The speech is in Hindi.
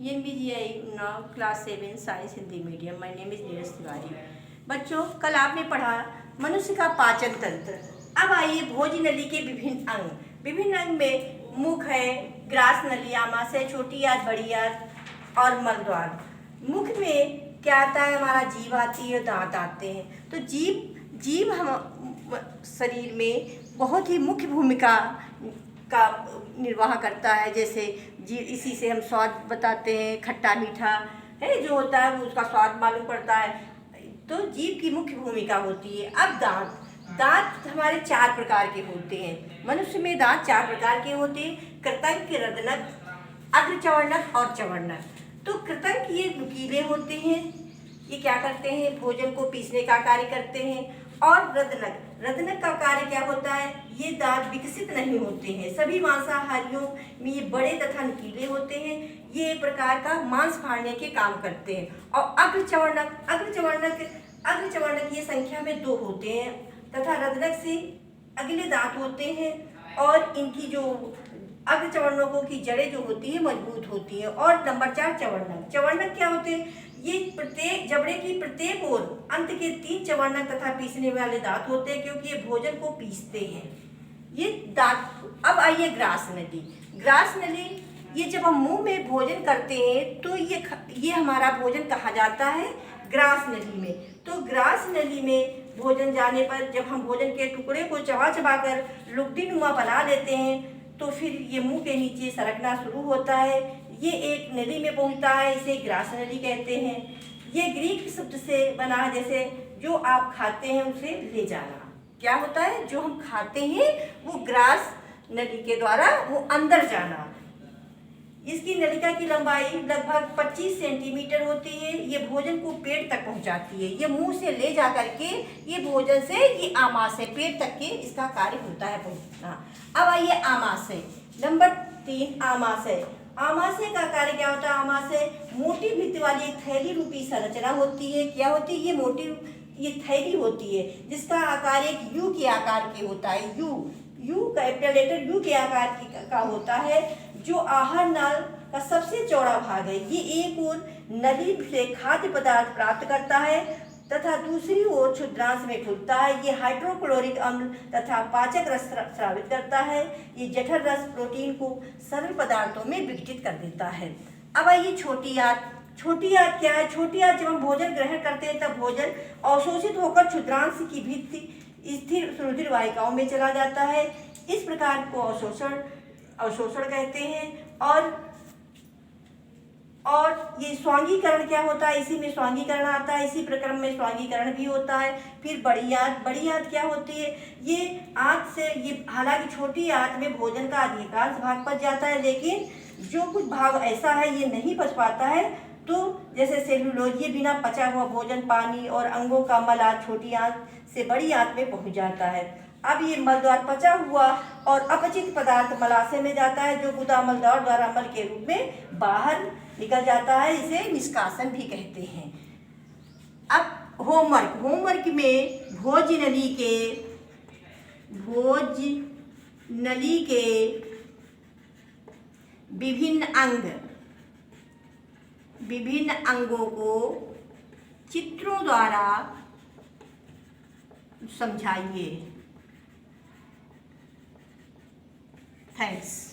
NBGI Unnao class 7 science Hindi medium. My name is Neeraj Tiwari. बच्चों, कल आपने पढ़ा मनुष्य का पाचन तंत्र। अब आइए भोज नली के विभिन्न अंग। विभिन्न अंग में मुख है, ग्रास नली, आमाशय, छोटी आंत, बड़ी आंत और मलद्वार। मुख में क्या आता है? हमारा जीभ आती है, दांत आते हैं। तो जीभ हम शरीर में बहुत ही मुख्य भूमिका का निर्वाह करता है। जैसे इसी से हम स्वाद बताते हैं, खट्टा मीठा है जो होता है वो उसका स्वाद मालूम पड़ता है। तो जीभ की मुख्य भूमिका होती है। अब दांत हमारे 4 प्रकार के होते हैं। मनुष्य में दांत 4 प्रकार के होते हैं: कृतंक, रदनक, अग्रचवर्णक और चवर्णक। तो कृतंक ये नुकीले होते हैं, ये क्या करते हैं? भोजन को पीसने का कार्य करते हैं। और रदनक का कार्य क्या होता है? ये दांत विकसित नहीं होते हैं। सभी मांसाहारियों में ये बड़े तथा नुकीले होते हैं। ये एक प्रकार का मांस फाड़ने के काम करते हैं। और अग्रचवर्णक ये संख्या में 2 होते हैं तथा रदनक से अगले दांत होते हैं और इनकी जो अग्रचवर्णकों की जड़ें जो होती है मजबूत होती है। और नंबर 4 चवर्णक क्या होते हैं? ये प्रत्येक जबड़े की प्रत्येक ओर अंत के 3 चवर्णक तथा पीसने वाले दांत होते हैं, क्योंकि ये भोजन को पीसते हैं ये दांत। अब आइए ग्रास नली। ये जब हम मुंह में भोजन करते हैं तो ये हमारा भोजन कहा जाता है ग्रास नली में। तो ग्रास नली में भोजन जाने पर जब हम भोजन के टुकड़े को चबा कर लुगदी-नुमा बना लेते हैं तो फिर ये मुंह के नीचे सरकना शुरू होता है। ये एक नली में पहुंचता है, इसे ग्रास नली कहते हैं। ये ग्रीक शब्द से बना है, जैसे जो आप खाते हैं उसे ले जाना। क्या होता है? जो हम खाते हैं वो ग्रास नली के द्वारा वो अंदर जाना। इसकी नलिका की लंबाई लगभग 25 सेंटीमीटर होती है। ये भोजन को पेट तक पहुंचाती है। ये मुंह से ले जा करके ये भोजन से ये आमाशय पेट तक के इसका कार्य होता है पहुंचना। अब आइए आमाशय। नंबर 3 आमाशय का कार्य क्या होता है? आमाशय मोटी भित्ति वाली एक थैली रूपी संरचना होती है। क्या होती है? ये थैली होती है जिसका आकार एक यू के आकार के होता है। यू कैपिटल लेटर यू के आकार का होता है, जो आहार नाल का सबसे चौड़ा भाग है। ये एक ओर नली से खाद्य पदार्थ प्राप्त करता है तथा दूसरी ओर क्षुद्रांश में खुलता है। ये हाइड्रोक्लोरिक अम्ल तथा पाचक रस स्रावित करता है। ये जठर रस प्रोटीन को सरल पदार्थों में विघटित कर देता है। अब आइए छोटी आंत क्या है? छोटी आंत जब हम भोजन ग्रहण करते हैं तब भोजन अवशोषित होकर क्षुद्रांश की भित्ति स्थिर सुरुधिर वाहिकाओं में चला जाता है। इस प्रकार को अवशोषण कहते हैं। और ये स्वांगीकरण क्या होता है? इसी में स्वांगीकरण आता है। इसी प्रक्रम में स्वांगीकरण भी होता है। फिर बड़ी आंत क्या होती है? ये आंत से ये हालांकि छोटी आंत में भोजन का अधिकांश भाग पच जाता है, लेकिन जो कुछ भाग ऐसा है ये नहीं पच पाता है। तो जैसे सेलुलोज, ये बिना पचा हुआ भोजन, पानी और अंगों का मल छोटी आंत से बड़ी आंत में पहुंच जाता है। अब ये मलद्वार पचा हुआ और अपचित पदार्थ मलाशय में जाता है, जो गुदा मलद्वार द्वारा मल के रूप में बाहर निकल जाता है। इसे निष्कासन भी कहते हैं। अब होमवर्क में भोज नली के विभिन्न अंगों को चित्रों द्वारा समझाइए। थैंक्स।